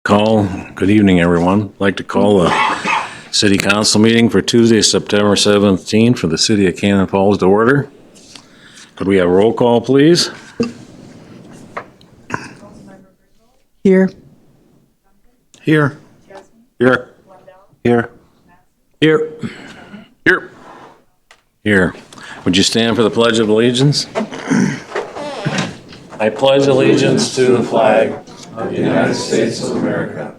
Good evening, everyone. I'd like to call the city council meeting for Tuesday, September 17th for the city of Cannon Falls to order. Could we have a roll call, please? Here. Here. Here. Here. Here. Here. Here. Would you stand for the Pledge of Allegiance? I pledge allegiance to the flag of the United States of America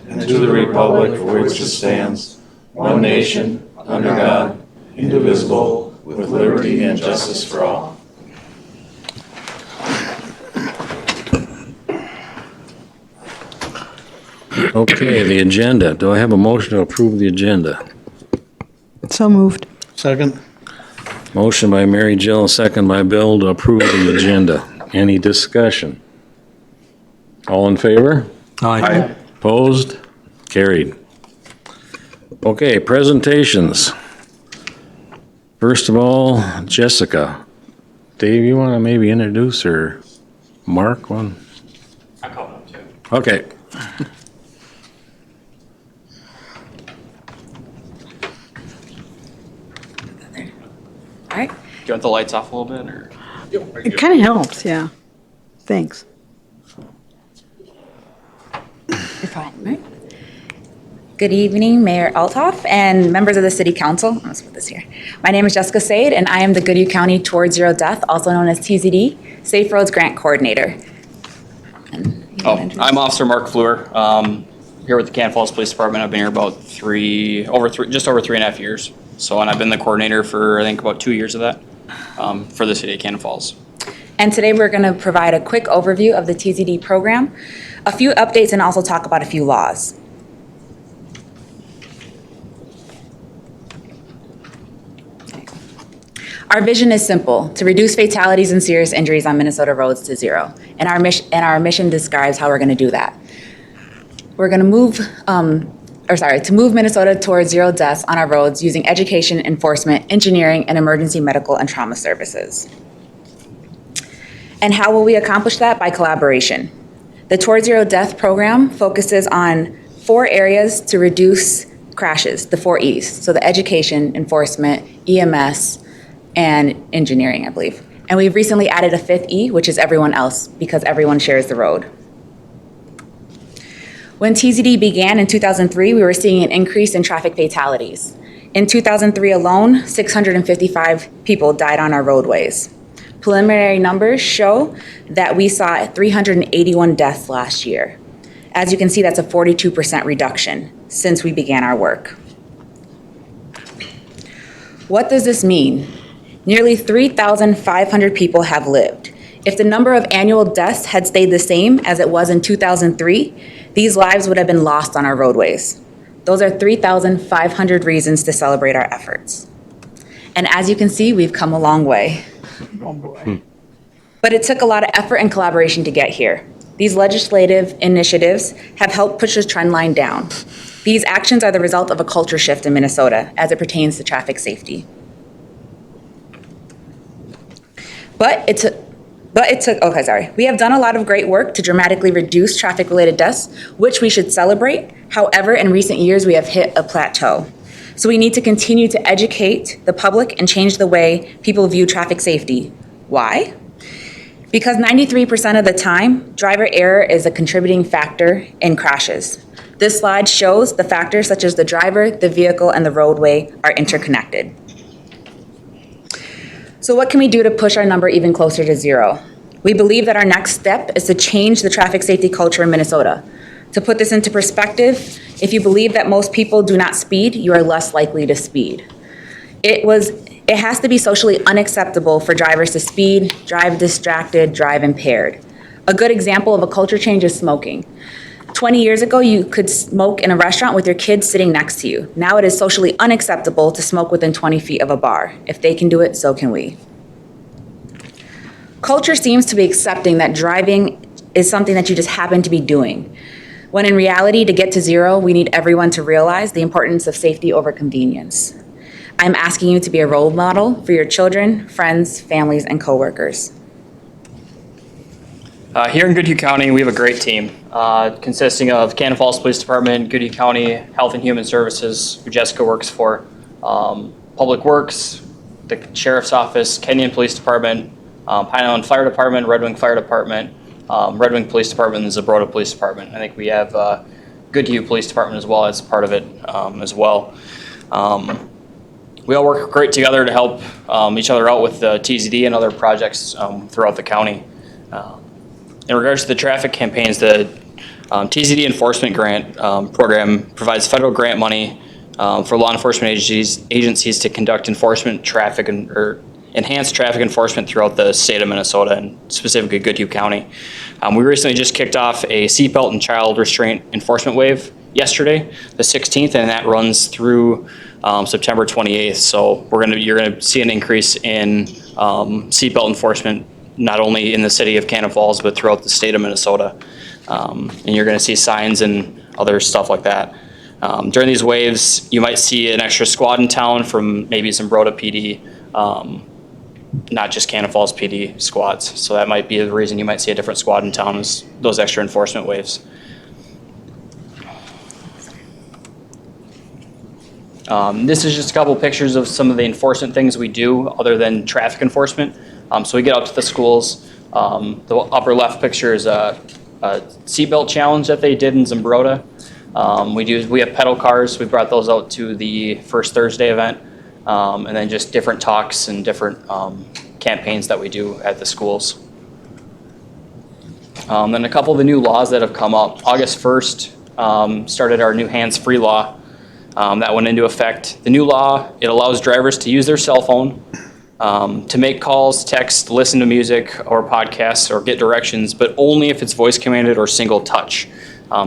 and to the republic for which it stands, one nation, under God, indivisible, with liberty and justice for all. Okay, the agenda. Do I have a motion to approve the agenda? So moved. Second. Motion by Mary Jill, second by Bill to approve the agenda. Any discussion? All in favor? Aye. Opposed? Carried. Okay, presentations. First of all, Jessica. Dave, you want to maybe introduce, or Mark one? I call it up too. Okay. All right. Do you want the lights off a little bit, or? It kind of helps, yeah. Thanks. You're fine, right? Good evening, Mayor Althoff and members of the City Council. Let's put this here. My name is Jessica Sade, and I am the Goodhue County Towards Zero Death, also known as TZD, Safe Roads Grant Coordinator. I'm Officer Mark Fleur, here with the Cannon Falls Police Department. I've been here about just over 3.5 years. And I've been the coordinator for, I think, about 2 years of that, for the city of Cannon Falls. And today we're going to provide a quick overview of the TZD program, a few updates, and also talk about a few laws. Our vision is simple: to reduce fatalities and serious injuries on Minnesota roads to zero. And our mission describes how we're going to do that. We're going to move Minnesota towards zero deaths on our roads using education, enforcement, engineering, and emergency medical and trauma services. And how will we accomplish that? By collaboration. The Towards Zero Death program focuses on 4 areas to reduce crashes, the 4 E's. So the education, enforcement, EMS, and engineering, I believe. And we've recently added a 5th E, which is everyone else, because everyone shares the road. When TZD began in 2003, we were seeing an increase in traffic fatalities. In 2003 alone, 655 people died on our roadways. Preliminary numbers show that we saw 381 deaths last year. As you can see, that's a 42% reduction since we began our work. What does this mean? Nearly 3,500 people have lived. If the number of annual deaths had stayed the same as it was in 2003, these lives would have been lost on our roadways. Those are 3,500 reasons to celebrate our efforts. And as you can see, we've come a long way. Oh, boy. But it took a lot of effort and collaboration to get here. These legislative initiatives have helped push the trend line down. These actions are the result of a culture shift in Minnesota as it pertains to traffic safety. We have done a lot of great work to dramatically reduce traffic-related deaths, which we should celebrate. However, in recent years, we have hit a plateau. So we need to continue to educate the public and change the way people view traffic safety. Why? Because 93% of the time, driver error is a contributing factor in crashes. This slide shows the factors such as the driver, the vehicle, and the roadway are interconnected. So what can we do to push our number even closer to zero? We believe that our next step is to change the traffic safety culture in Minnesota. To put this into perspective, if you believe that most people do not speed, you are less likely to speed. It has to be socially unacceptable for drivers to speed, drive distracted, drive impaired. A good example of a culture change is smoking. 20 years ago, you could smoke in a restaurant with your kids sitting next to you. Now it is socially unacceptable to smoke within 20 feet of a bar. If they can do it, so can we. Culture seems to be accepting that driving is something that you just happen to be doing, when in reality, to get to zero, we need everyone to realize the importance of safety over convenience. I'm asking you to be a role model for your children, friends, families, and coworkers. Here in Goodhue County, we have a great team consisting of Cannon Falls Police Department, Goodhue County Health and Human Services, who Jessica works for, Public Works, the Sheriff's Office, Kenyon Police Department, Pine Island Fire Department, Red Wing Fire Department, Red Wing Police Department, and the Zabrota Police Department. I think we have Goodhue Police Department as well as part of it as well. We all work great together to help each other out with the TZD and other projects throughout the county. In regards to the traffic campaigns, the TZD enforcement grant program provides federal grant money for law enforcement agencies to conduct enforcement traffic or enhance traffic enforcement throughout the state of Minnesota and specifically Goodhue County. We recently just kicked off a seatbelt and child restraint enforcement wave yesterday, the 16th, and that runs through September 28th. So you're gonna see an increase in seatbelt enforcement not only in the city of Cannon Falls but throughout the state of Minnesota, and you're gonna see signs and other stuff like that. During these waves, you might see an extra squad in town from maybe Zabrota PD, not just Cannon Falls PD squads. So that might be the reason you might see a different squad in town, is those extra enforcement waves. This is just a couple pictures of some of the enforcement things we do other than traffic enforcement. So we get out to the schools. The upper left picture is a seatbelt challenge that they did in Zabrota. We have pedal cars. We brought those out to the First Thursday event. And then just different talks and different campaigns that we do at the schools. Then a couple of the new laws that have come up. August 1st started our new hands-free law that went into effect. The new law, it allows drivers to use their cell phone to make calls, text, listen to music or podcasts or get directions, but only if it's voice commanded or single touch.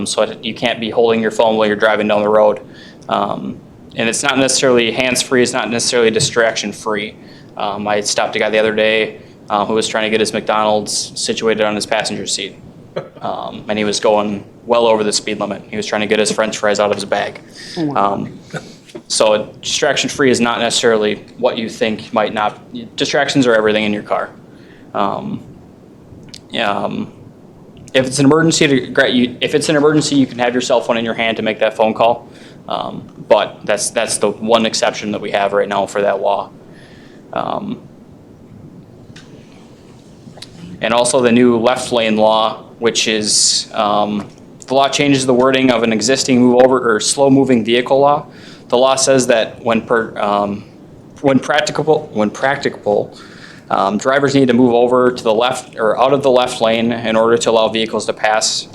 So you can't be holding your phone while you're driving down the road. And it's not necessarily hands-free, it's not necessarily distraction-free. I stopped a guy the other day who was trying to get his McDonald's situated on his passenger seat. And he was going well over the speed limit. He was trying to get his French fries out of his bag. So distraction-free is not necessarily what you think might not. Distractions are everything in your car. If it's an emergency, you can have your cell phone in your hand to make that phone call. But that's the one exception that we have right now for that law. And also the new left lane law, which is the law changes the wording of an existing move over or slow moving vehicle law. The law says that when practicable, drivers need to move over to the left or out of the left lane in order to allow vehicles to pass.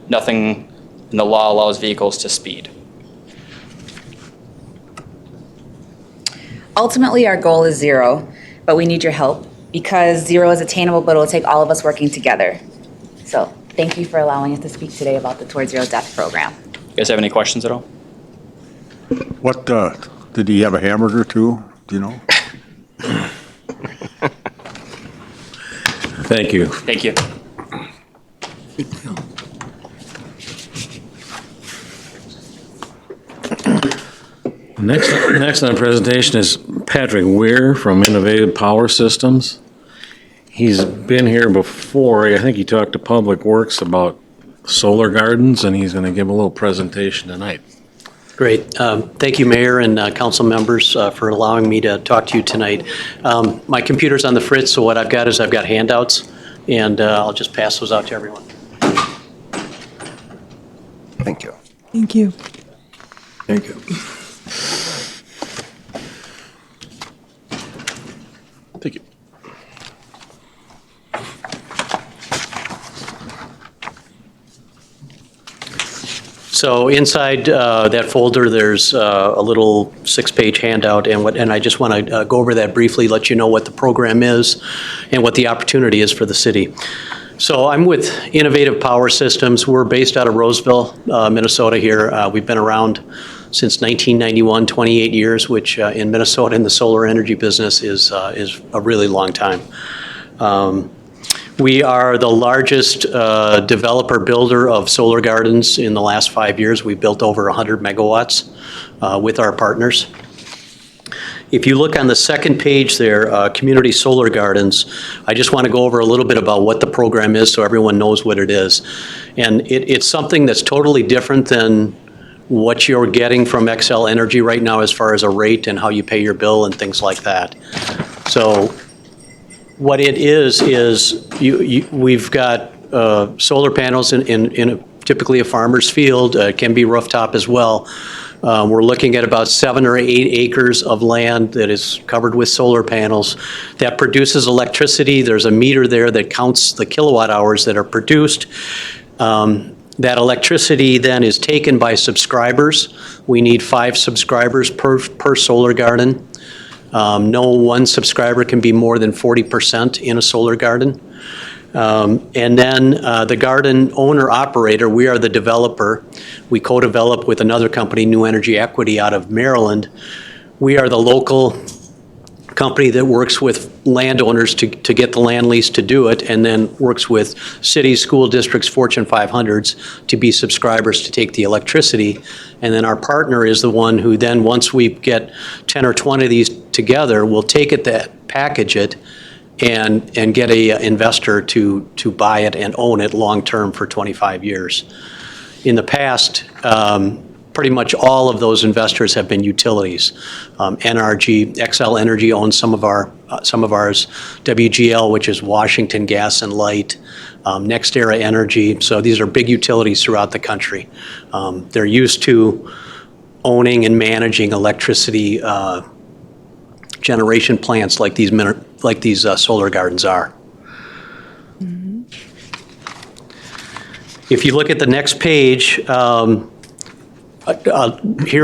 Nothing in the law allows vehicles to speed. Ultimately, our goal is zero, but we need your help because zero is attainable, but it will take all of us working together. So thank you for allowing us to speak today about the Towards Zero Death program. You guys have any questions at all? What, did he have a hamburger too? Do you know? Thank you. Thank you. Next on the presentation is Patrick Weir from Innovative Power Systems. He's been here before. I think he talked to Public Works about solar gardens, and he's going to give a little presentation tonight. Great. Thank you, Mayor and council members, for allowing me to talk to you tonight. My computer's on the fritz, so what I've got is I've got handouts, and I'll just pass those out to everyone. Thank you. Thank you. Thank you. Thank you. So inside that folder, there's a little 6-page handout, and I just want to go over that briefly, let you know what the program is and what the opportunity is for the city. So I'm with Innovative Power Systems. We're based out of Roseville, Minnesota here. We've been around since 1991, 28 years, which in Minnesota in the solar energy business is a really long time. We are the largest developer builder of solar gardens in the last 5 years. We built over 100 megawatts with our partners. If you look on the second page there, Community Solar Gardens, I just want to go over a little bit about what the program is so everyone knows what it is. And it's something that's totally different than what you're getting from Xcel Energy right now as far as a rate and how you pay your bill and things like that. So what it is we've got solar panels in typically a farmer's field. It can be rooftop as well. We're looking at about 7 or 8 acres of land that is covered with solar panels that produces electricity. There's a meter there that counts the kilowatt hours that are produced. That electricity then is taken by subscribers. We need 5 subscribers per solar garden. No one subscriber can be more than 40% in a solar garden. And then the garden owner operator, we are the developer. We co-develop with another company, New Energy Equity out of Maryland. We are the local company that works with landowners to get the land lease to do it, and then works with cities, school districts, Fortune 500s to be subscribers to take the electricity. And then our partner is the one who then, once we get 10 or 20 of these together, will take it, package it, and get a investor to buy it and own it long-term for 25 years. In the past, pretty much all of those investors have been utilities. NRG, Xcel Energy owns some of ours. WGL, which is Washington Gas and Light. NextEra Energy. So these are big utilities throughout the country. They're used to owning and managing electricity generation plants like these solar gardens are. If you look at the next page, here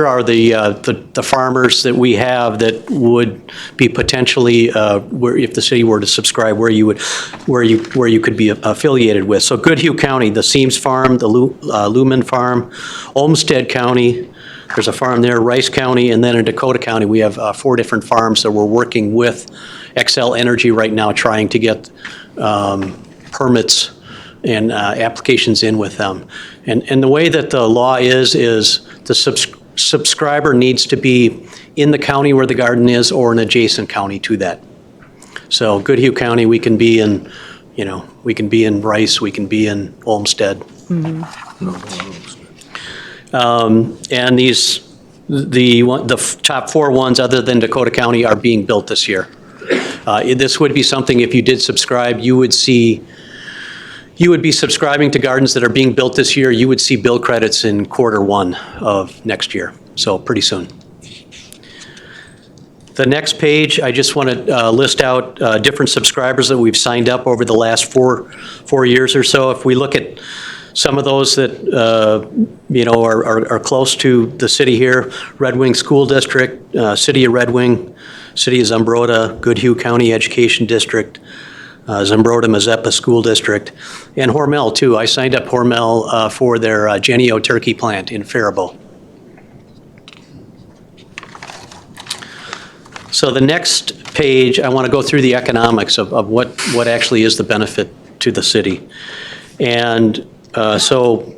are the farmers that we have that would be potentially, where if the city were to subscribe, where you could be affiliated with. So Goodhue County, the Seams Farm, the Lumen Farm, Olmsted County, there's a farm there, Rice County, and then in Dakota County, we have 4 different farms that we're working with Xcel Energy right now, trying to get permits and applications in with them. And the way that the law is the subscriber needs to be in the county where the garden is or an adjacent county to that. So Goodhue County, we can be in, we can be in Rice, we can be in Olmsted. And the top 4 ones other than Dakota County are being built this year. This would be something, if you did subscribe, you would be subscribing to gardens that are being built this year. You would see bill credits in Q1 of next year, so pretty soon. The next page, I just want to list out different subscribers that we've signed up over the last four years or so. If we look at some of those that are close to the city here, Red Wing School District, City of Red Wing, City of Zumbrota, Goodhue County Education District, Zumbrota-Mazeppa School District, and Hormel too. I signed up Hormel for their Genio turkey plant in Faribault. So the next page, I want to go through the economics of what actually is the benefit to the city. And so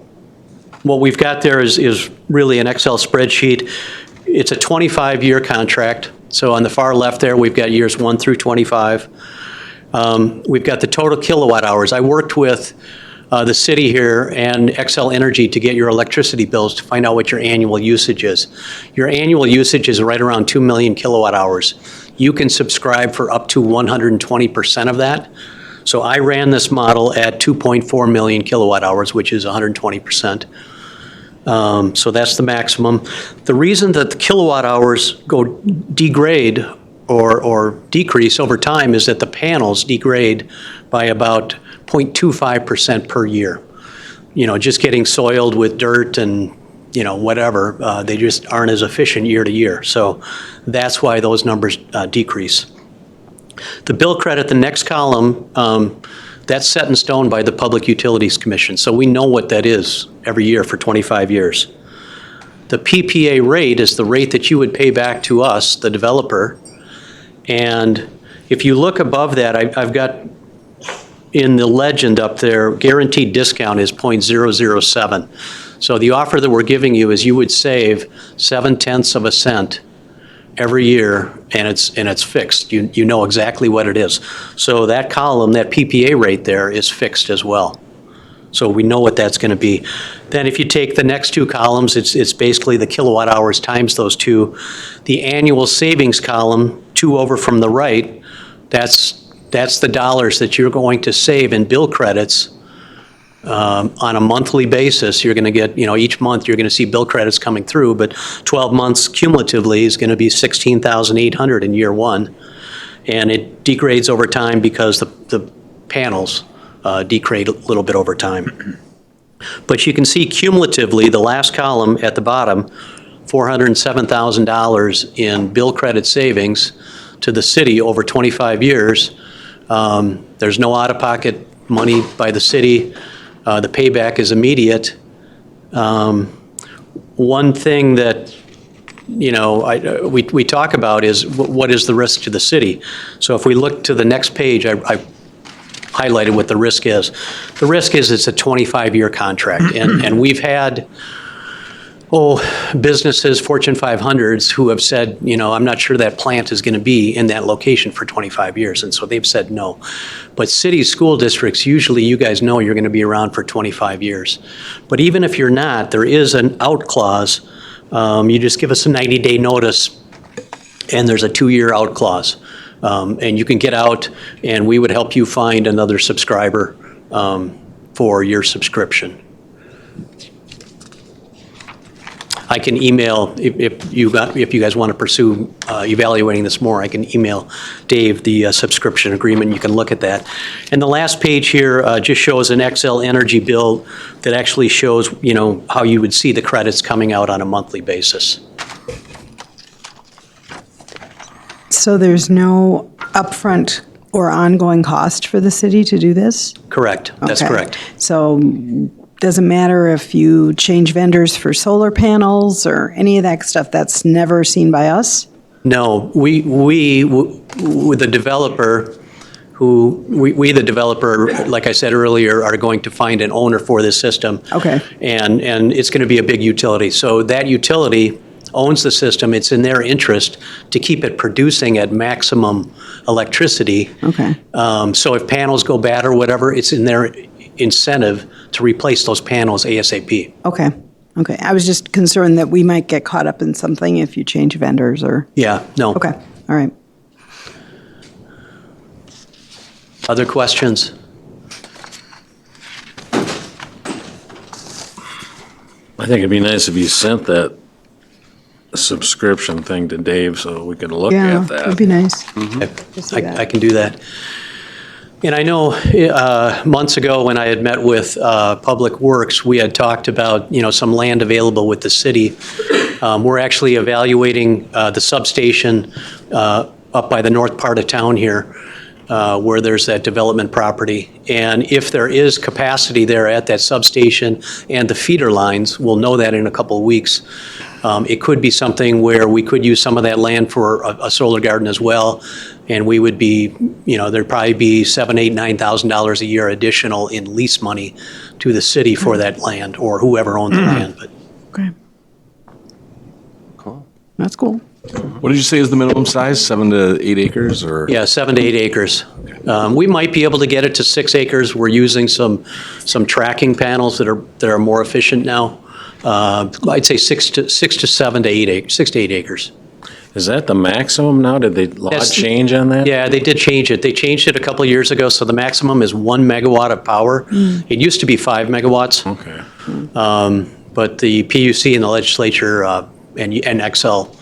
what we've got there is really an Excel spreadsheet. It's a 25-year contract. So on the far left there, we've got years 1 through 25. We've got the total kilowatt hours. I worked with the city here and Xcel Energy to get your electricity bills to find out what your annual usage is. Your annual usage is right around 2 million kilowatt hours. You can subscribe for up to 120% of that. So I ran this model at 2.4 million kilowatt hours, which is 120%. So that's the maximum. The reason that the kilowatt hours degrade or decrease over time is that the panels degrade by about 0.25% per year. Just getting soiled with dirt and whatever, they just aren't as efficient year to year. So that's why those numbers decrease. The bill credit, the next column, that's set in stone by the Public Utilities Commission. So we know what that is every year for 25 years. The PPA rate is the rate that you would pay back to us, the developer. And if you look above that, I've got in the legend up there, guaranteed discount is 0.007. So the offer that we're giving you is you would save 0.7 cents every year, and it's fixed. You know exactly what it is. So that column, that PPA rate there is fixed as well. So we know what that's going to be. Then if you take the next two columns, it's basically the kilowatt hours times those two. The annual savings column, two over from the right, that's the dollars that you're going to save in bill credits on a monthly basis. You're going to get, each month you're going to see bill credits coming through, but 12 months cumulatively is going to be 16,800 in year one. And it degrades over time because the panels degrade a little bit over time. But you can see cumulatively, the last column at the bottom, $407,000 in bill credit savings to the city over 25 years. There's no out-of-pocket money by the city. The payback is immediate. One thing that we talk about is what is the risk to the city. So if we look to the next page, I highlighted what the risk is. The risk is it's a 25-year contract, and we've had businesses, Fortune 500s, who have said, I'm not sure that plant is going to be in that location for 25 years, and so they've said no. But city school districts, usually you guys know you're going to be around for 25 years. But even if you're not, there is an out clause. You just give us a 90-day notice, and there's a 2-year out clause. And you can get out, and we would help you find another subscriber for your subscription. I can email, if you guys want to pursue evaluating this more, I can email Dave the subscription agreement. You can look at that. And the last page here just shows an Excel energy bill that actually shows, how you would see the credits coming out on a monthly basis. So there's no upfront or ongoing cost for the city to do this? Correct. That's Okay. correct. So doesn't matter if you change vendors for solar panels or any of that stuff, that's never seen by us? No, we with the developer, the developer, like I said earlier, are going to find an owner for this system. Okay. And it's going to be a big utility. So that utility owns the system. It's in their interest to keep it producing at maximum electricity. Okay. So if panels go bad or whatever, it's in their incentive to replace those panels ASAP. Okay. Okay. I was just concerned that we might get caught up in something if you change vendors or. Yeah, no. Okay. All right. Other questions? I think it'd be nice if you sent that subscription thing to Dave so we could look Yeah, at that. that'd be nice. I can do that. And I know months ago when I had met with Public Works, we had talked about, some land available with the city. We're actually evaluating the substation up by the north part of town here, where there's that development property. And if there is capacity there at that substation and the feeder lines, we'll know that in a couple of weeks. It could be something where we could use some of that land for a solar garden as well. And we would be, there'd probably be $7,000, $8,000, $9,000 a year additional in lease money to the city for that land or whoever owns the land. But Okay. Cool. That's cool. What did you say is the minimum size? 7 to 8 acres, or? yeah, 7 to 8 acres. We might be able to get it to 6 acres. We're using some tracking panels that are more efficient now. I'd say 6 to 7 to 8 acres, 6 to 8 acres. Is that the maximum now? Did the law That's- change on that? Yeah, they did change it. They changed it a couple of years ago, so the maximum is 1 megawatt of power. It used to be 5 megawatts, Okay. but the PUC and the legislature and Excel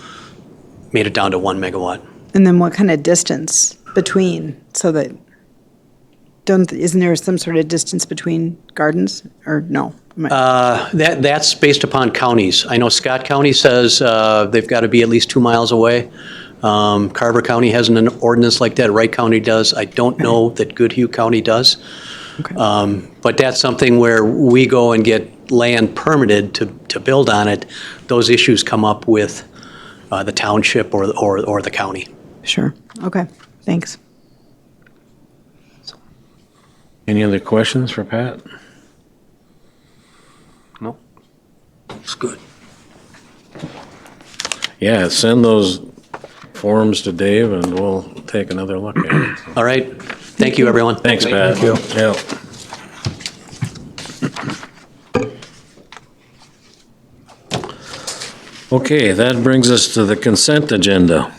made it down to 1 megawatt. And then what kind of distance between, so that, isn't there some sort of distance between gardens, or no? That's based upon counties. I know Scott County says they've got to be at least 2 miles away. Carver County has an ordinance like that. Wright County does. I don't know that Goodhue County does. Okay. But that's something where we go and get land permitted to build on it. Those issues come up with the township or the county. Sure. Okay. Thanks. Any other questions for Pat? No. It's good. Yeah, send those forms to Dave, and we'll take another look at it. All right. Thank you, everyone. Thanks, Pat. Thank you. Yeah. Okay, that brings us to the consent agenda.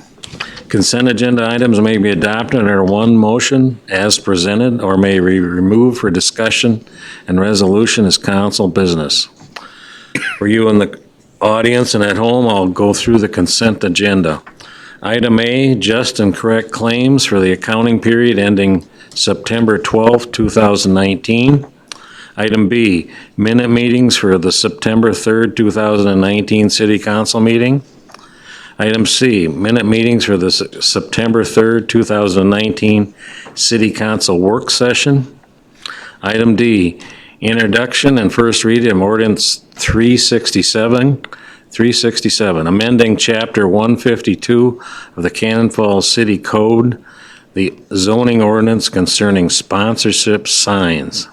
Consent agenda items may be adopted under one motion as presented or may be removed for discussion and resolution as council business. For you in the audience and at home, I'll go through the consent agenda. Item A, just and correct claims for the accounting period ending September 12th, 2019. Item B, minute meetings for the September 3rd, 2019 City Council meeting. Item C, minute meetings for the September 3rd, 2019 City Council work session. Item D, introduction and first reading of ordinance 367, amending Chapter 152 of the Cannon Falls City Code, the zoning ordinance concerning sponsorship signs.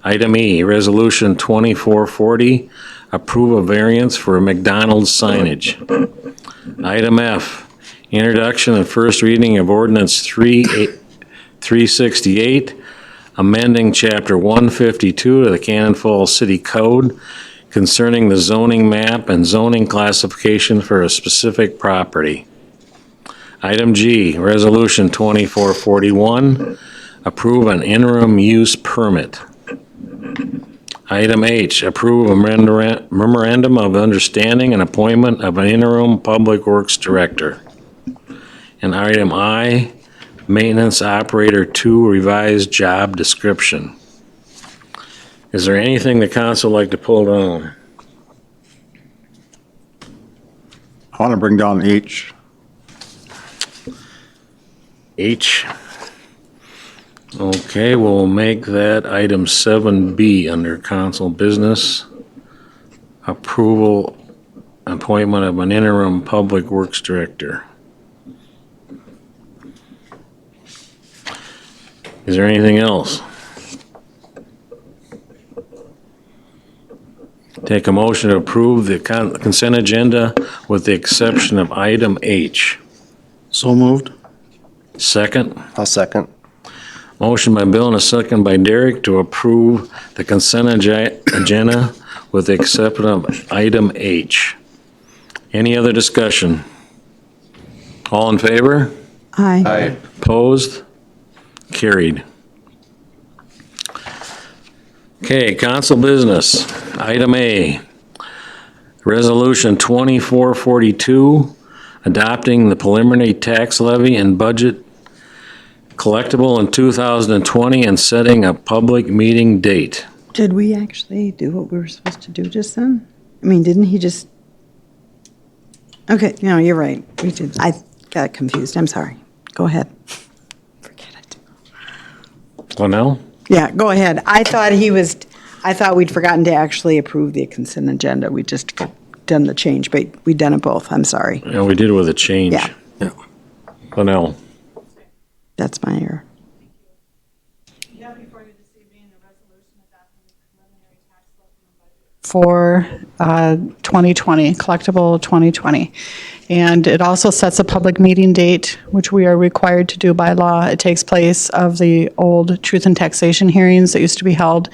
Item E, Resolution 2440, approve a variance for McDonald's signage. Item F, introduction and first reading of ordinance 368, amending Chapter 152 of the Cannon Falls City Code concerning the zoning map and zoning classification for a specific property. Item G, Resolution 2441, approve an interim use permit. Item H, approve a memorandum of understanding and appointment of an interim public works director. And item I, maintenance operator 2 revised job description. Is there anything the council would like to pull down? I want to bring down H. H. Okay, we'll make that item 7B under council business. Approval, appointment of an interim public works director. Is there anything else? Take a motion to approve the consent agenda with the exception of item H. So moved. Second? I'll second. Motion by Bill and a second by Derek to approve the consent agenda with the exception of item H. Any other discussion? All in favor? Aye. Opposed? Carried. Okay, council business. Item A, Resolution 2442, adopting the preliminary tax levy and budget collectible in 2020 and setting a public meeting date. Did we actually do what we were supposed to do just then? I mean, didn't he just? Okay, no, you're right. We did. I got confused. I'm sorry. Go ahead. Forget it. Cornell? Yeah, go ahead. I thought we'd forgotten to actually approve the consent agenda. We just done the change, but we'd done it both. I'm sorry. Yeah, we did it with a change. Yeah. Cornell? That's my error. You have before you this evening a resolution adopting the preliminary tax levy and budget for 2020, collectible 2020. And it also sets a public meeting date, which we are required to do by law. It takes place of the old truth and taxation hearings that used to be held,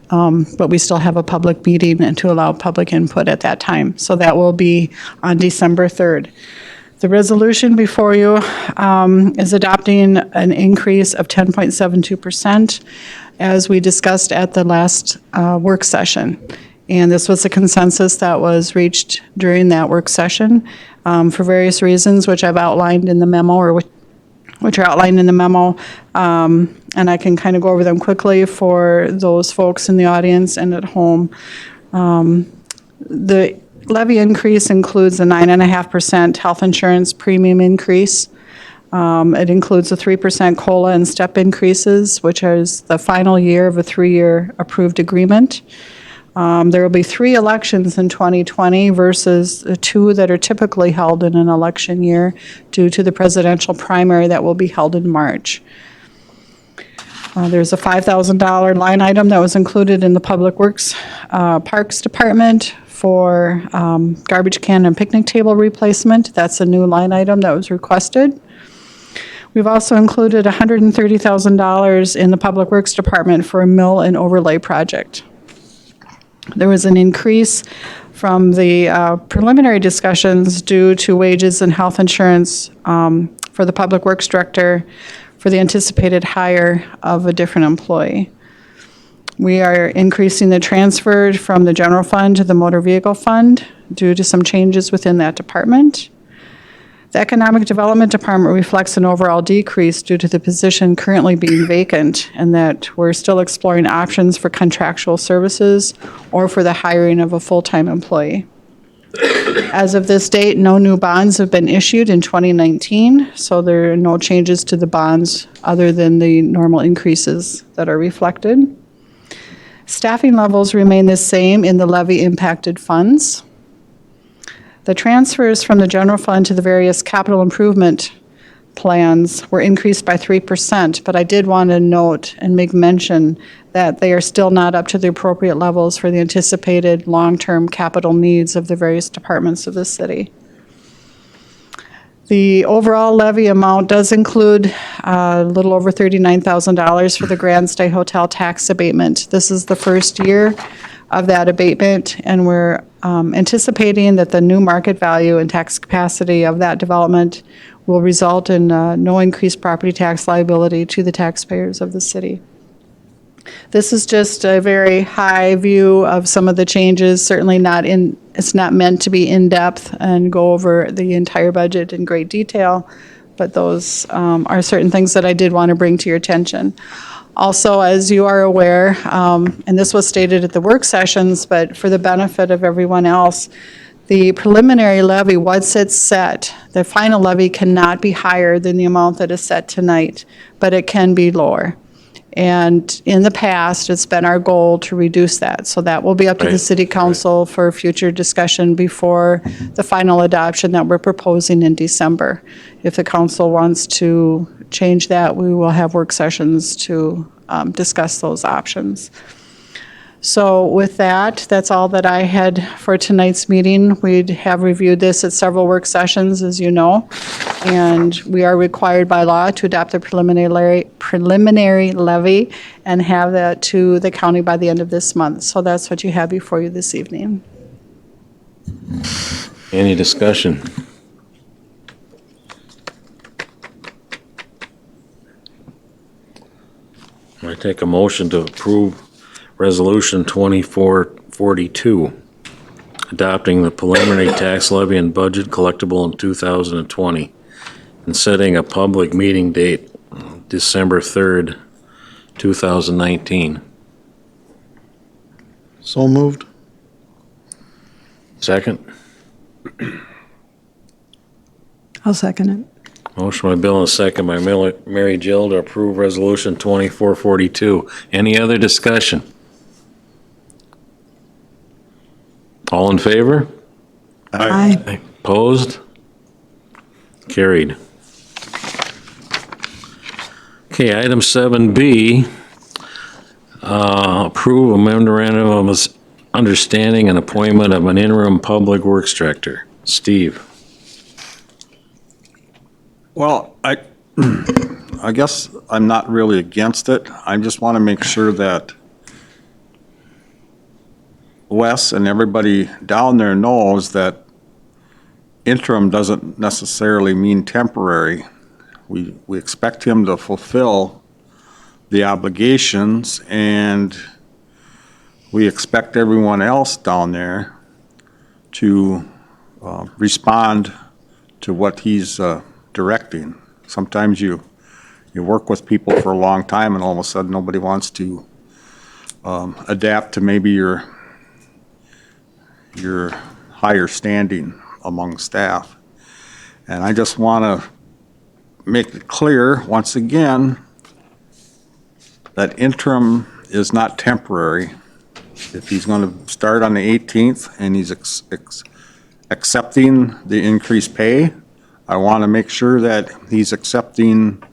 but we still have a public meeting and to allow public input at that time. So that will be on December 3rd. The resolution before you is adopting an increase of 10.72%, as we discussed at the last work session. And this was a consensus that was reached during that work session for various reasons, which I've outlined in the memo, or which are outlined in the memo. And I can kind of go over them quickly for those folks in the audience and at home. The levy increase includes a 9.5% health insurance premium increase. It includes a 3% COLA and step increases, which is the final year of a 3-year approved agreement. There will be 3 elections in 2020 versus the 2 that are typically held in an election year due to the presidential primary that will be held in March. There's a $5,000 line item that was included in the Public Works Parks Department for garbage can and picnic table replacement. That's a new line item that was requested. We've also included $130,000 in the Public Works Department for a mill and overlay project. There was an increase from the preliminary discussions due to wages and health insurance for the Public Works Director for the anticipated hire of a different employee. We are increasing the transfer from the general fund to the motor vehicle fund due to some changes within that department. The Economic Development Department reflects an overall decrease due to the position currently being vacant, and that we're still exploring options for contractual services or for the hiring of a full-time employee. As of this date, no new bonds have been issued in 2019, so there are no changes to the bonds other than the normal increases that are reflected. Staffing levels remain the same in the levy-impacted funds. The transfers from the general fund to the various capital improvement plans were increased by 3%, but I did want to note and make mention that they are still not up to the appropriate levels for the anticipated long-term capital needs of the various departments of the city. The overall levy amount does include a little over $39,000 for the Grand Stay Hotel tax abatement. This is the first year of that abatement, and we're anticipating that the new market value and tax capacity of that development will result in no increased property tax liability to the taxpayers of the city. This is just a very high view of some of the changes, certainly it's not meant to be in-depth and go over the entire budget in great detail, but those are certain things that I did want to bring to your attention. Also, as you are aware, and this was stated at the work sessions, but for the benefit of everyone else, the preliminary levy, once it's set, the final levy cannot be higher than the amount that is set tonight, but it can be lower. And in the past, it's been our goal to reduce that. So that will be up to the city council for future discussion before the final adoption that we're proposing in December. If the council wants to change that, we will have work sessions to discuss those options. So with that, that's all that I had for tonight's meeting. We have reviewed this at several work sessions, as you know, and we are required by law to adopt the preliminary levy and have that to the county by the end of this month. So that's what you have before you this evening. Any discussion? I take a motion to approve Resolution 2442, adopting the preliminary tax levy and budget collectible in 2020, and setting a public meeting date, December 3rd, 2019. So moved. Second? I'll second it. Motion by Bill and a second by Mary Jill to approve Resolution 2442. Any other discussion? All in favor? Aye. Opposed? Carried. Okay, item 7B, approve a memorandum of understanding and appointment of an interim public works director. Steve. Well, I guess I'm not really against it. I just want to make sure that Wes and everybody down there knows that interim doesn't necessarily mean temporary. We expect him to fulfill the obligations, and we expect everyone else down there to respond to what he's directing. Sometimes you work with people for a long time and all of a sudden nobody wants to adapt to maybe your higher standing among staff. And I just want to make it clear once again that interim is not temporary. If he's going to start on the 18th and he's accepting the increased pay, I want to make sure that he's accepting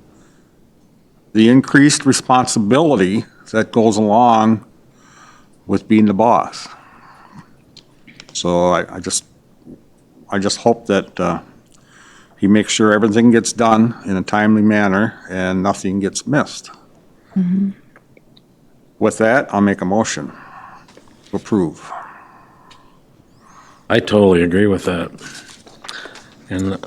the increased responsibility that goes along with being the boss. So I just hope that he makes sure everything gets done in a timely manner and nothing gets missed. With that, I'll make a motion to approve. I totally agree with that. And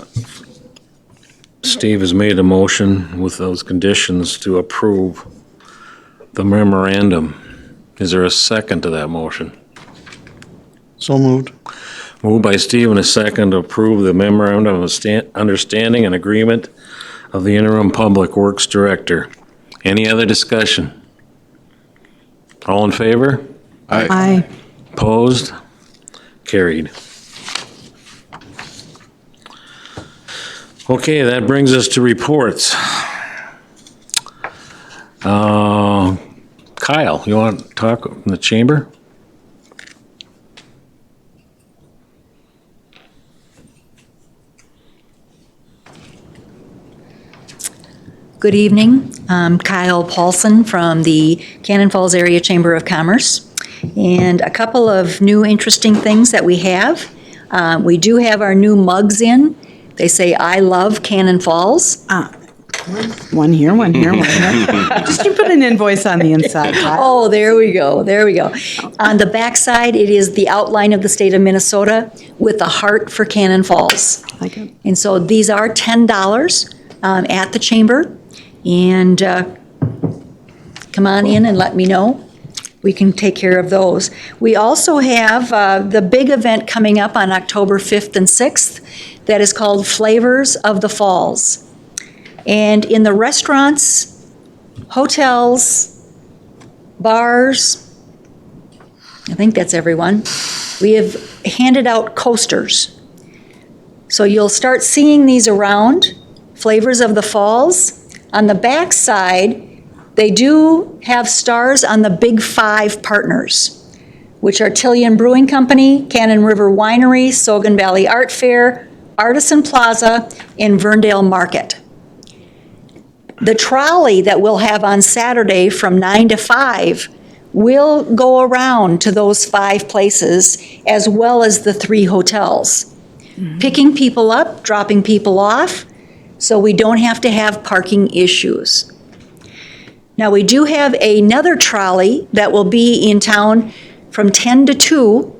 Steve has made a motion with those conditions to approve the memorandum. Is there a second to that motion? So moved. Moved by Steve and a second to approve the memorandum of understanding and agreement of the interim public works director. Any other discussion? All in favor? Aye. Opposed? Carried. Okay, that brings us to reports. Kyle, you want to talk from the chamber? Good evening. I'm Kyle Paulson from the Cannon Falls Area Chamber of Commerce. And a couple of new interesting things that we have. We do have our new mugs in. They say, "I love Cannon Falls." One here, one here, one here. Just you put an invoice on the inside. Kyle. Oh, there we go, there we go. On the back side, it is the outline of the state of Minnesota with a heart for Cannon Falls. Like it. And so these are $10 at the chamber. And come on in and let me know. We can take care of those. We also have the big event coming up on October 5th and 6th that is called Flavors of the Falls. And in the restaurants, hotels, bars, I think that's everyone, we have handed out coasters. So you'll start seeing these around, Flavors of the Falls. On the back side, they do have stars on the big 5 partners, which are Tillian Brewing Company, Cannon River Winery, Sogan Valley Art Fair, Artisan Plaza, and Verndale Market. The trolley that we'll have on Saturday from 9 to 5 will go around to those 5 places as well as the 3 hotels, picking people up, dropping people off, so we don't have to have parking issues. Now, we do have another trolley that will be in town from 10 to 2,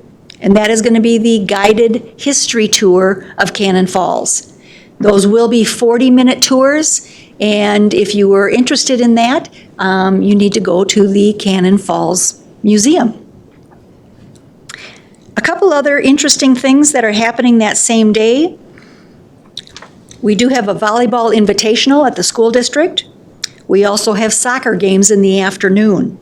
and that is going to be the guided history tour of Cannon Falls. Those will be 40-minute tours, and if you were interested in that, you need to go to the Cannon Falls Museum. A couple other interesting things that are happening that same day. We do have a volleyball invitational at the school district. We also have soccer games in the afternoon.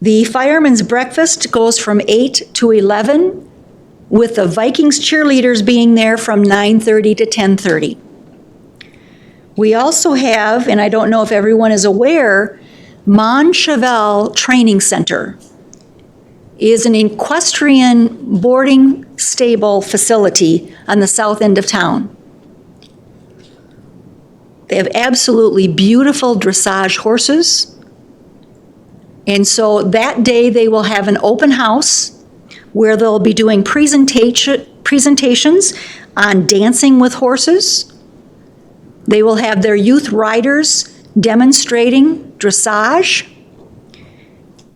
The fireman's breakfast goes from 8 to 11, with the Vikings cheerleaders being there from 9:30 to 10:30. We also have, and I don't know if everyone is aware, Moncheval Training Center is an equestrian boarding stable facility on the south end of town. They have absolutely beautiful dressage horses. And so that day they will have an open house where they'll be doing presentations on dancing with horses. They will have their youth riders demonstrating dressage.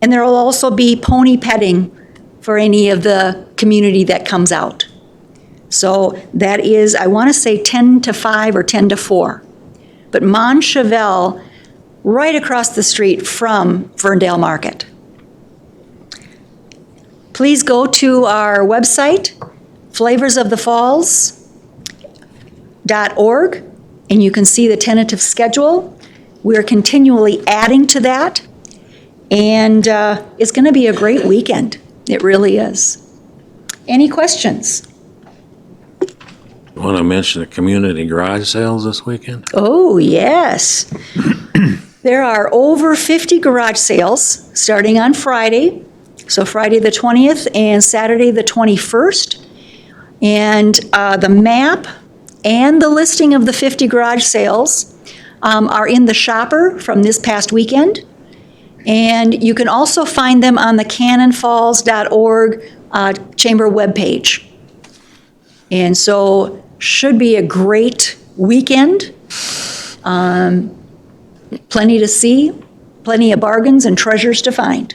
And there will also be pony petting for any of the community that comes out. So that is, I want to say 10 to 5 or 10 to 4. But Moncheval, right across the street from Verndale Market. Please go to our website, flavorsofthefalls.org, and you can see the tentative schedule. We're continually adding to that, and it's going to be a great weekend. It really is. Any questions? Want to mention the community garage sales this weekend? Oh, yes. There are over 50 garage sales starting on Friday, so Friday the 20th and Saturday the 21st. And the map and the listing of the 50 garage sales are in the shopper from this past weekend. And you can also find them on the cannonfalls.org chamber webpage. And so should be a great weekend. Plenty to see, plenty of bargains and treasures to find.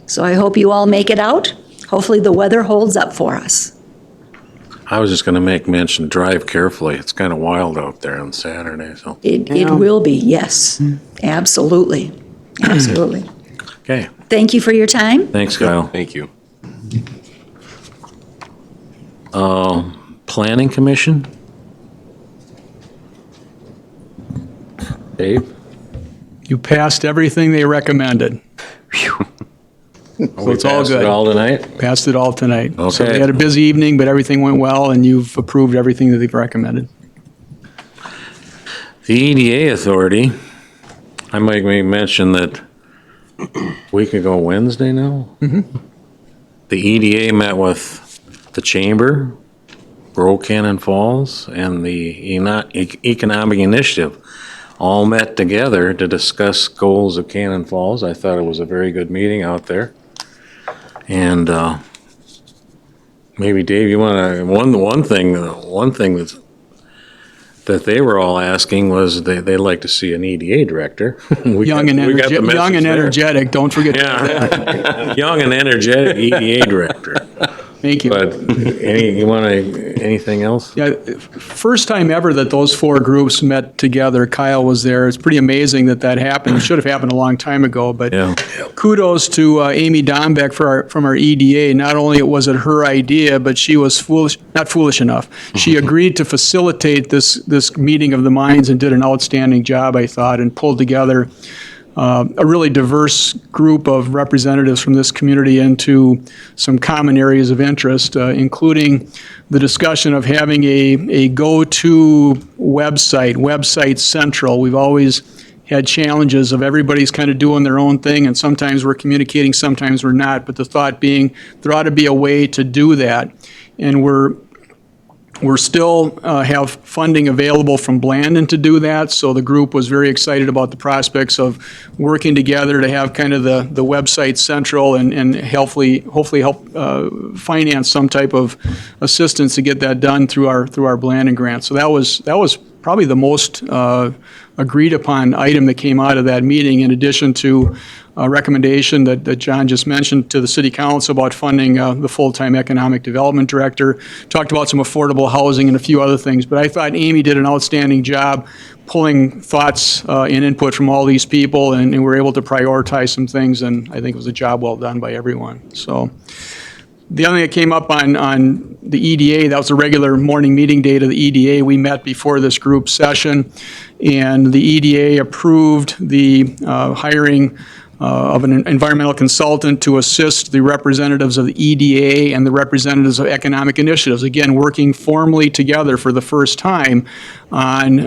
So I hope you all make it out. Hopefully the weather holds up for us. I was just going to make mention, drive carefully. It's kind of wild out there on Saturday, so. It will be, yes, absolutely, absolutely. Okay, Thank you for your time. thanks, Kyle. Thank you. Planning Commission? Dave? You passed everything they recommended. So it's all Passed it good. all tonight? Passed it all tonight. So Okay. we had a busy evening, but everything went well, and you've approved everything that they've recommended. The EDA Authority, I might make mention that a week ago Wednesday now? The EDA met with the Chamber, Borough Cannon Falls, and the Economic Initiative all met together to discuss goals of Cannon Falls. I thought it was a very good meeting out there. And maybe Dave, you want to, one thing that they were all asking was they'd like to see an EDA director. Young and energetic, don't forget Yeah, young and energetic EDA director. Thank you. But anything else? Yeah, first time ever that those four groups met together. Kyle was there. It's pretty amazing that that happened. It should have happened a long time ago, but Yeah. kudos to Amy Dombeck from our EDA. Not only was it her idea, but she was not foolish enough. She agreed to facilitate this meeting of the minds and did an outstanding job, I thought, and pulled together a really diverse group of representatives from this community into some common areas of interest, including the discussion of having a go-to website central. We've always had challenges of everybody's kind of doing their own thing, and sometimes we're communicating, sometimes we're not, but the thought being there ought to be a way to do that. And we're still have funding available from Blandon to do that, so the group was very excited about the prospects of working together to have kind of the website central and hopefully help finance some type of assistance to get that done through our Blandon grant. So that was probably the most agreed upon item that came out of that meeting, in addition to a recommendation that John just mentioned to the City Council about funding the full-time economic development director. Talked about some affordable housing and a few other things, but I thought Amy did an outstanding job pulling thoughts and input from all these people, and we were able to prioritize some things, and I think it was a job well done by everyone. So the other thing that came up on the EDA, that was a regular morning meeting date of the EDA. We met before this group session, and the EDA approved the hiring of an environmental consultant to assist the representatives of the EDA and the representatives of economic initiatives, again, working formally together for the first time on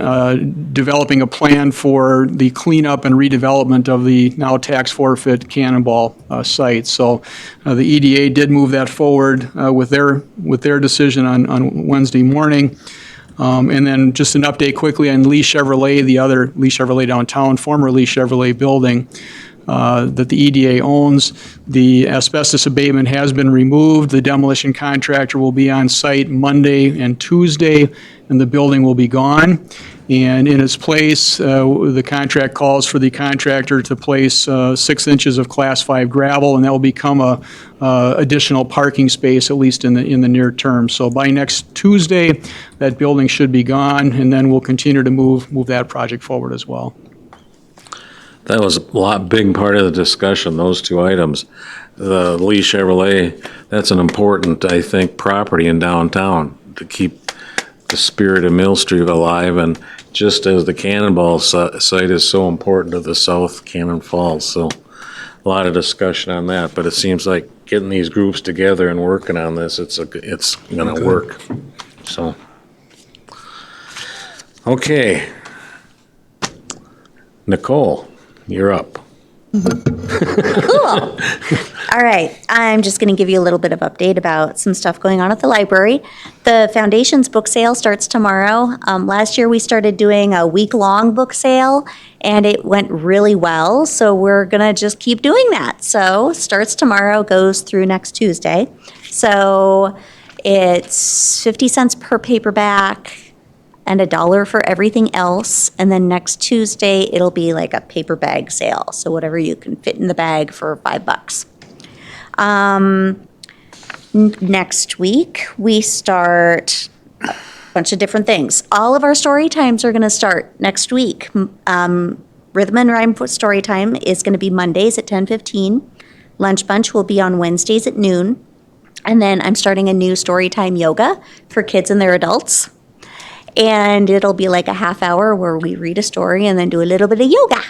developing a plan for the cleanup and redevelopment of the now tax forfeit Cannonball site. So the EDA did move that forward with their decision on Wednesday morning. And then just an update quickly on Lee Chevrolet, the other Lee Chevrolet downtown, former Lee Chevrolet building that the EDA owns. The asbestos abatement has been removed. The demolition contractor will be on site Monday and Tuesday, and the building will be gone. And in its place, the contract calls for the contractor to place 6 inches of Class 5 gravel, and that will become a additional parking space, at least in the near term. So by next Tuesday, that building should be gone, and then we'll continue to move that project forward as well. That was a big part of the discussion, those two items. The Lee Chevrolet, that's an important, I think, property in downtown to keep the spirit of Mill Street alive, and just as the Cannonball site is so important to the South Cannon Falls. So a lot of discussion on that, but it seems like getting these groups together and working on this, it's going to work. So, okay. Nicole, you're up. Cool. All right, I'm just going to give you a little bit of update about some stuff going on at the library. The Foundation's book sale starts tomorrow. Last year, we started doing a week-long book sale, and it went really well, so we're going to just keep doing that. So starts tomorrow, goes through next Tuesday. So it's 50 cents per paperback and $1 for everything else. And then next Tuesday, it'll be like a paper bag sale. So whatever you can fit in the bag for $5. Next week, we start a bunch of different things. All of our story times are going to start next week. Rhythm and Rhyme story time is going to be Mondays at 10:15. Lunch Bunch will be on Wednesdays at noon. And then I'm starting a new story time yoga for kids and their adults. And it'll be like a half hour where we read a story and then do a little bit of yoga.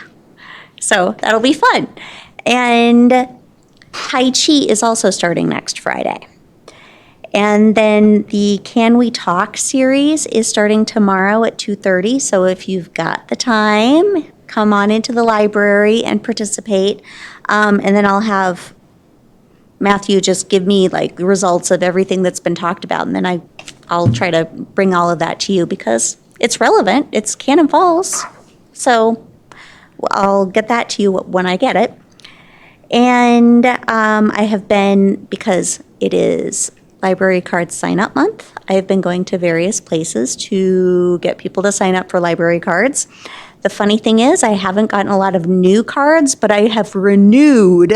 So that'll be fun. And Tai Chi is also starting next Friday. And then the Can We Talk series is starting tomorrow at 2:30. So if you've got the time, come on into the library and participate. And then I'll have Matthew just give me like the results of everything that's been talked about. And then I'll try to bring all of that to you because it's relevant. It's Cannon Falls. So I'll get that to you when I get it. And I have been, because it is Library Card Sign Up Month, I have been going to various places to get people to sign up for library cards. The funny thing is, I haven't gotten a lot of new cards, but I have renewed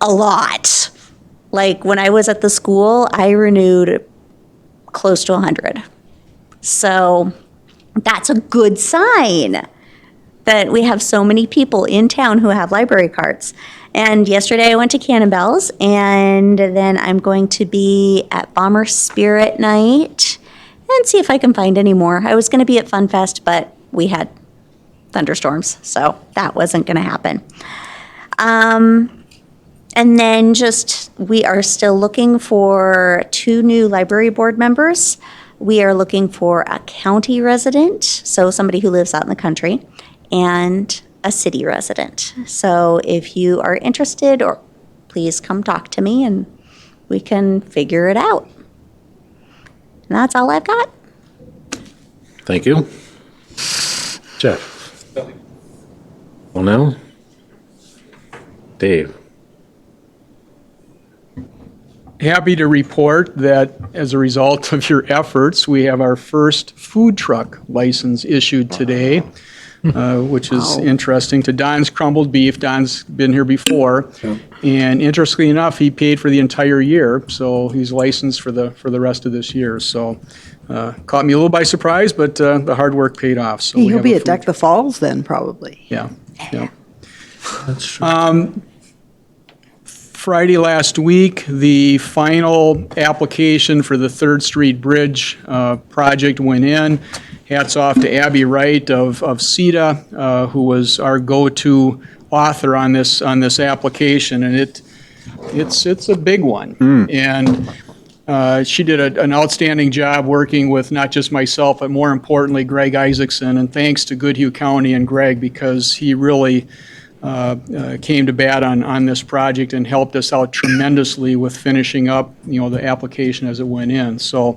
a lot. Like when I was at the school, I renewed close to 100. So that's a good sign that we have so many people in town who have library cards. And yesterday I went to Cannonbell's, and then I'm going to be at Bomber Spirit Night and see if I can find any more. I was going to be at Fun Fest, but we had thunderstorms, so that wasn't going to happen. And then we are still looking for 2 new library board members. We are looking for a county resident, so somebody who lives out in the country, and a city resident. So if you are interested, or please come talk to me and we can figure it out. And that's all I've got. Thank you. Jeff? Well, now? Dave? Happy to report that as a result of your efforts, we have our first food truck license issued today, which is interesting. To Don's Crumbled Beef. Don's been here before, and interestingly enough, he paid for the entire year, so he's licensed for the rest of this year. So caught me a little by surprise, but the hard work paid off. So He'll be at Deck the Falls then, probably. Yeah. That's true. Friday last week, the final application for the 3rd Street Bridge project went in. Hats off to Abby Wright of CETA, who was our go-to author on this application, and it's a big one. And she did an outstanding job working with not just myself, but more importantly, Greg Isaacson. And thanks to Goodhue County and Greg, because he really came to bat on this project and helped us out tremendously with finishing up, the application as it went in. So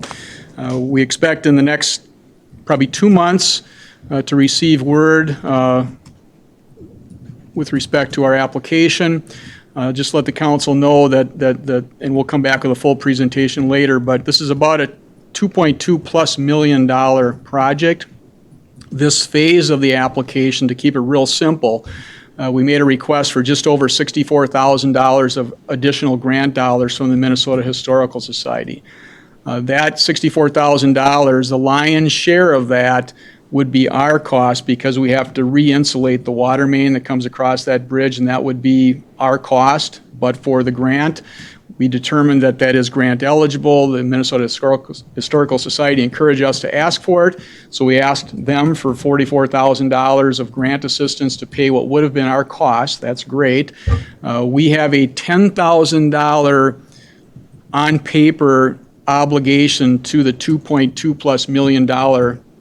we expect in the next probably 2 months to receive word with respect to our application. Just let the council know that, and we'll come back with a full presentation later, but this is about a $2.2+ million project. This phase of the application, to keep it real simple, we made a request for just over $64,000 of additional grant dollars from the Minnesota Historical Society. That $64,000, the lion's share of that would be our cost because we have to re-insulate the water main that comes across that bridge, and that would be our cost. But for the grant, we determined that that is grant eligible. The Minnesota Historical Society encouraged us to ask for it, so we asked them for $44,000 of grant assistance to pay what would have been our cost. That's great. We have a $10,000 on paper obligation to the $2.2+ million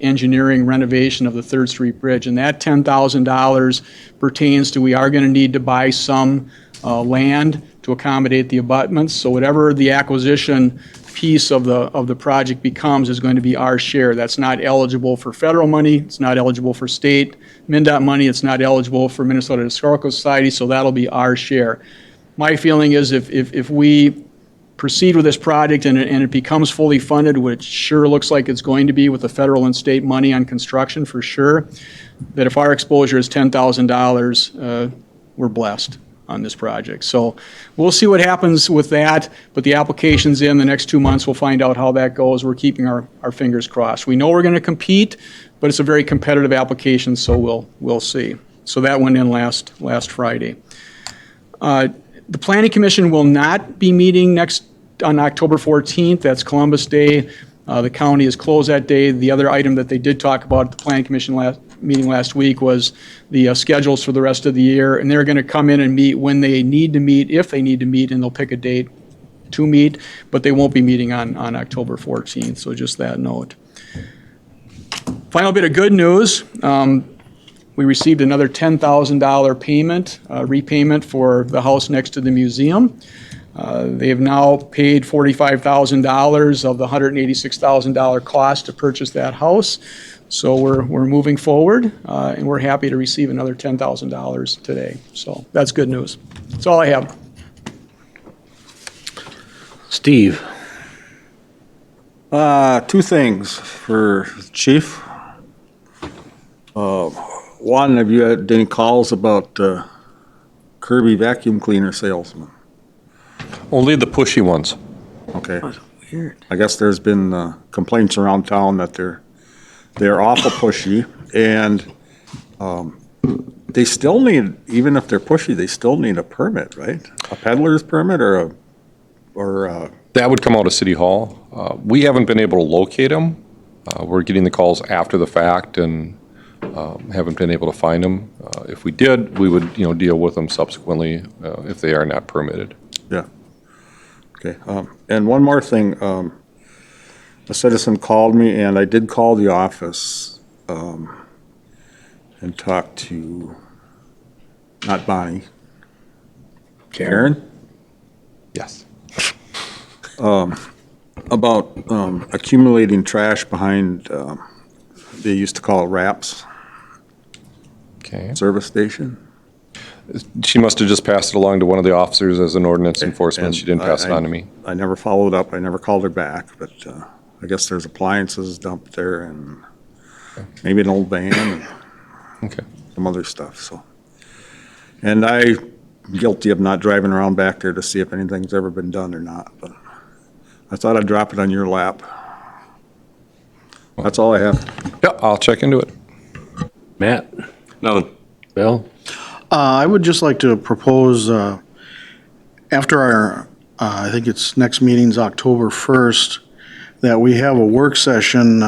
engineering renovation of the Third Street Bridge. And that $10,000 pertains to, we are going to need to buy some land to accommodate the abutments. So whatever the acquisition piece of the project becomes is going to be our share. That's not eligible for federal money. It's not eligible for state MnDOT money. It's not eligible for Minnesota Historical Society, so that'll be our share. My feeling is if we proceed with this project and it becomes fully funded, which sure looks like it's going to be with the federal and state money on construction for sure, that if our exposure is $10,000, we're blessed on this project. So we'll see what happens with that, but the application's in the next 2 months. We'll find out how that goes. We're keeping our fingers crossed. We know we're going to compete, but it's a very competitive application, so we'll see. So that went in last Friday. The Planning Commission will not be meeting on October 14th. That's Columbus Day. The county is closed that day. The other item that they did talk about at the Planning Commission meeting last week was the schedules for the rest of the year, and they're going to come in and meet when they need to meet, if they need to meet, and they'll pick a date to meet, but they won't be meeting on October 14th, so just that note. Final bit of good news. We received another $10,000 payment, repayment for the house next to the museum. They have now paid $45,000 of the $186,000 cost to purchase that house. So we're moving forward, and we're happy to receive another $10,000 today. So that's good news. That's all I have. Steve? Two things for the chief. One, have you had any calls about Kirby vacuum cleaner salesman? Only the pushy ones. Okay. Weird. I guess there's been complaints around town that they're awful pushy, and they still need, even if they're pushy, they still need a permit, right? A peddler's permit or That would come out of City Hall. We haven't been able to locate them. We're getting the calls after the fact and haven't been able to find them. If we did, we would, deal with them subsequently if they are not permitted. Yeah. Okay. And one more thing. A citizen called me, and I did call the office and talk to, not Bonnie, Karen? Yes. About accumulating trash behind, they used to call it wraps, Okay. service station. She must have just passed it along to one of the officers as an ordinance enforcement. She didn't pass it on to me. I never followed up. I never called her back, but I guess there's appliances dumped there and maybe an old van and Okay. some other stuff, so. And I'm guilty of not driving around back there to see if anything's ever been done or not, but I thought I'd drop it on your lap. That's all I have. Yeah, I'll check into it. Matt? Nothing. Bill? I would just like to propose, after our, I think it's next meeting's October 1st, that we have a work session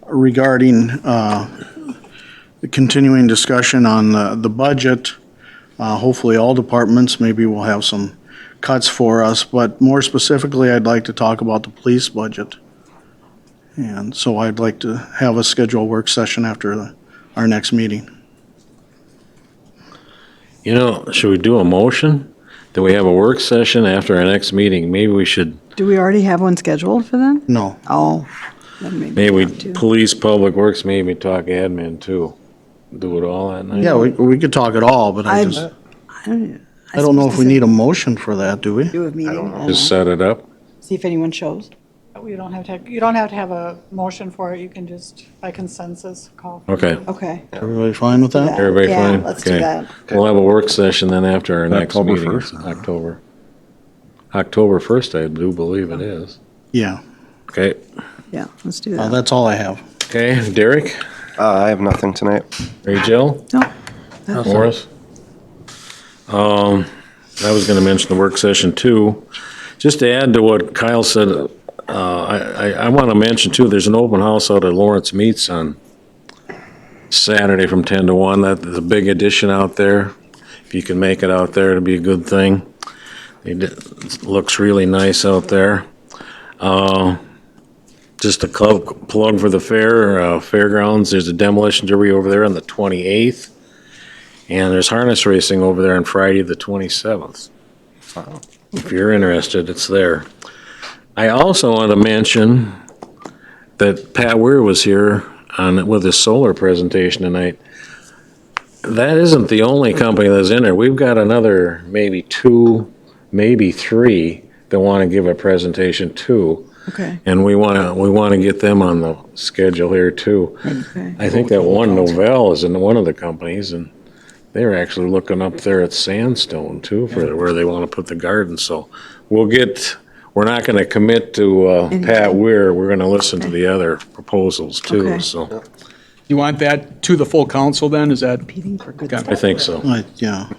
regarding the continuing discussion on the budget. Hopefully all departments, maybe will have some cuts for us, but more specifically, I'd like to talk about the police budget. And so I'd like to have a scheduled work session after our next meeting. Should we do a motion? Do we have a work session after our next meeting? Maybe we should, Do we already have one scheduled for then? No. Oh. then maybe we, have to. police, public works, maybe talk admin too. Do it all that night? Yeah, we could talk it all, but I I just, don't I don't know if we need a motion for that, do we? Do a meeting? I don't know. Just set it up? See if anyone shows. You don't have to have a motion for it. You can just, by consensus, call. for Okay. it. Okay. Everybody fine with that? Everybody Yeah, fine? let's do Okay. that. We'll have a work session then after our next October meeting. 1st? October 1st, I do believe it is. Yeah, Okay. Yeah, let's do that. that's all I have. Okay, Derek? I have nothing tonight. Mary Jill? No. Morris? I was gonna mention the work session too. Just to add to what Kyle said, I wanna mention too, there's an open house out at Lawrence Meats on Saturday from 10 to 1. That is a big addition out there. If you can make it out there, it'll be a good thing. It looks really nice out there. Just a plug for the fairgrounds. There's a demolition derby over there on the 28th. And there's harness racing over there on Friday, the 27th. If you're interested, it's there. I also want to mention that Pat Weir was here with his solar presentation tonight. That isn't the only company that's in there. We've got another maybe 2, maybe 3 that want to give a presentation too. Okay. And we want to get them on the schedule here too. Okay. I think that one Novell is in one of the companies, and they're actually looking up there at Sandstone too for where they want to put the garden. So we're not going to commit to Pat Weir. We're going to listen to the other proposals too. Okay. So You want that to the full council then? Is that? Competing for good Okay. I think so. Yeah.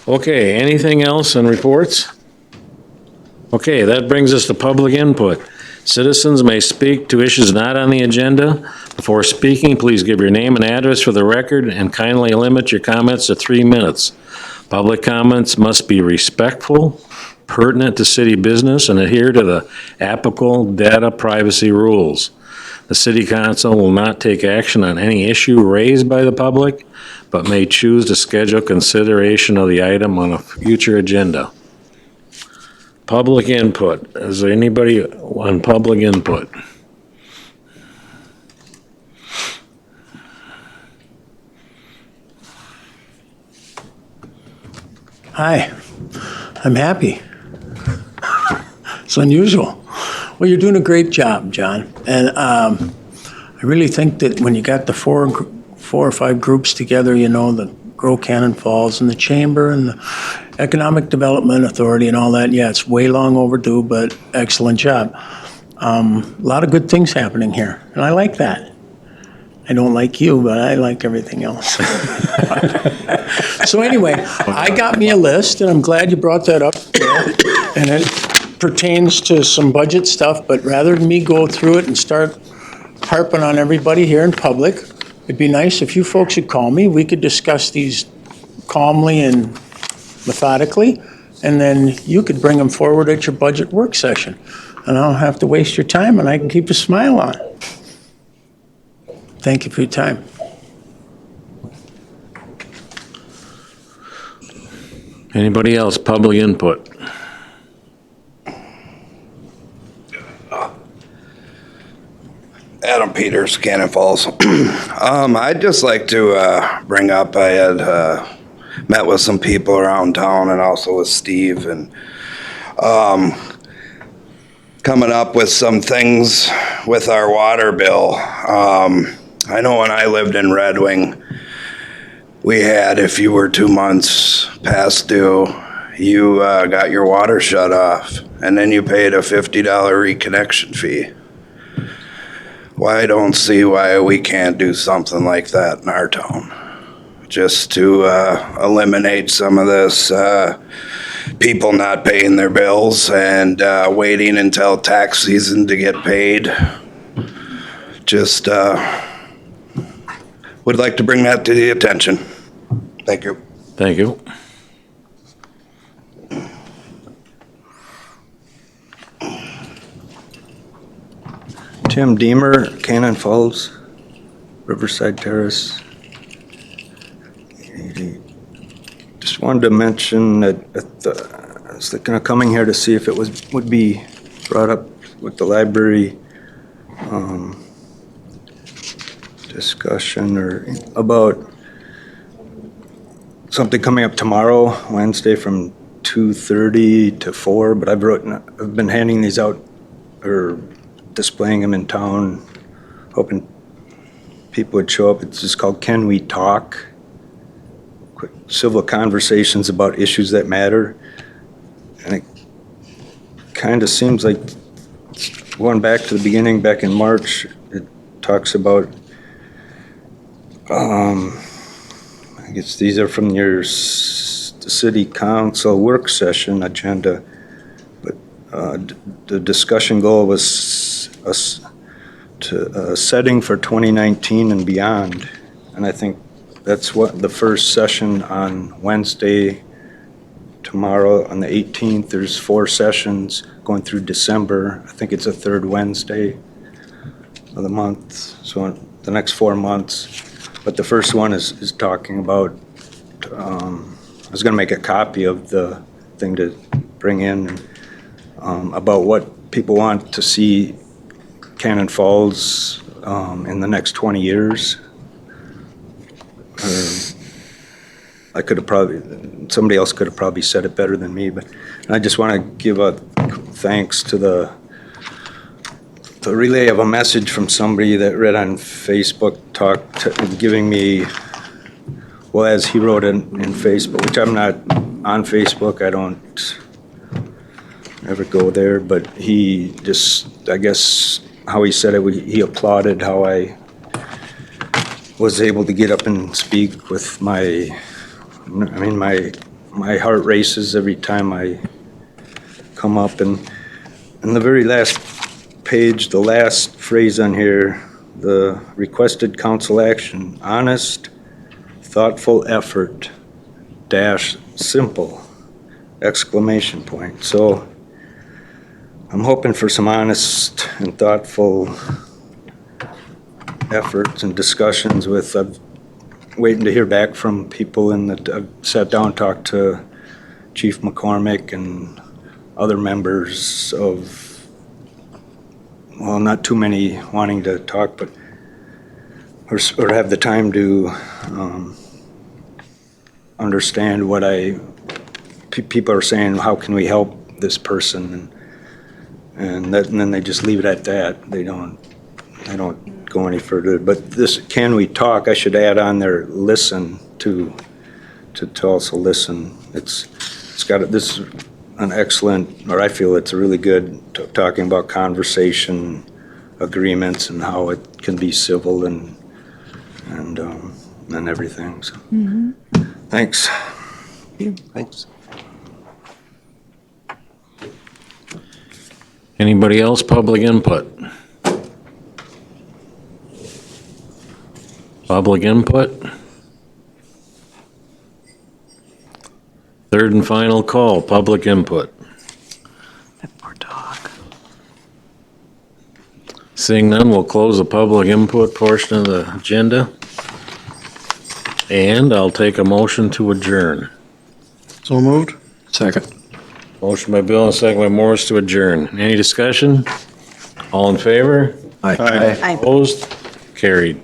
Okay, anything else in reports? Okay, that brings us to public input. Citizens may speak to issues not on the agenda. Before speaking, please give your name and address for the record and kindly limit your comments to 3 minutes. Public comments must be respectful, pertinent to city business, and adhere to the applicable data privacy rules. The city council will not take action on any issue raised by the public, but may choose to schedule consideration of the item on a future agenda. Public input. Is there anybody on public input? Hi, I'm happy. It's unusual. Well, you're doing a great job, John. And I really think that when you got the four or five groups together, you know, the Grow Cannon Falls and the Chamber and the Economic Development Authority and all that, yeah, it's way long overdue, but excellent job. A lot of good things happening here, and I like that. I don't like you, but I like everything else. So anyway, I got me a list, and I'm glad you brought that up. And it pertains to some budget stuff, but rather than me go through it and start harping on everybody here in public, it'd be nice if you folks would call me. We could discuss these calmly and methodically, and then you could bring them forward at your budget work session. And I don't have to waste your time, and I can keep a smile on. Thank you for your time. Anybody else? Public input. Adam Peters, Cannon Falls. I'd just like to bring up, I had met with some people around town and also with Steve, and coming up with some things with our water bill. I know when I lived in Red Wing, we had, if you were 2 months past due, you got your water shut off, and then you paid a $50 reconnection fee. Well, I don't see why we can't do something like that in our town, just to eliminate some of this people not paying their bills and waiting until tax season to get paid. Just would like to bring that to the attention. Thank you. Thank you. Tim Deemer, Cannon Falls, Riverside Terrace. Just wanted to mention that I was thinking of coming here to see if it would be brought up with the library discussion or about something coming up tomorrow, Wednesday, from 2:30 to 4. But I've been handing these out or displaying them in town, hoping people would show up. It's just called Can We Talk? Quick civil conversations about issues that matter. And it kind of seems like, going back to the beginning, back in March, it talks about, I guess these are from your city council work session agenda, but the discussion goal was setting for 2019 and beyond. And I think that's what the first session on Wednesday tomorrow on the 18th. There's 4 sessions going through December. I think it's the third Wednesday of the month, so the next 4 months. But the first one is talking about, I was going to make a copy of the thing to bring in, about what people want to see Cannon Falls in the next 20 years. I could have somebody else could have probably said it better than me, but I just want to give a thanks to the relay of a message from somebody that read on Facebook, giving me, well, as he wrote in Facebook, which I'm not on Facebook, I don't ever go there, but he just, I guess, how he said it, he applauded how I was able to get up and speak with my heart races every time I come up. And in the very last page, the last phrase on here, the requested council action, honest, thoughtful effort, simple, exclamation point. So I'm hoping for some honest and thoughtful efforts and discussions with, waiting to hear back from people I've sat down, talked to Chief McCormick and other members of, well, not too many wanting to talk, but, or have the time to understand what people are saying, how can we help this person? And then they just leave it at that. They don't go any further. But this, can we talk? I should add on there, listen to also listen. It's got this is an excellent, or I feel it's really good talking about conversation agreements and how it can be civil and everything. So, thanks. Thanks. Anybody else, public input? Public input? Third and final call, public input. That poor dog. Seeing none, we'll close the public input portion of the agenda. And I'll take a motion to adjourn. So moved? Second. Motion by Bill and second by Morris to adjourn. Any discussion? All in favor? Aye. Aye. Opposed? Carried.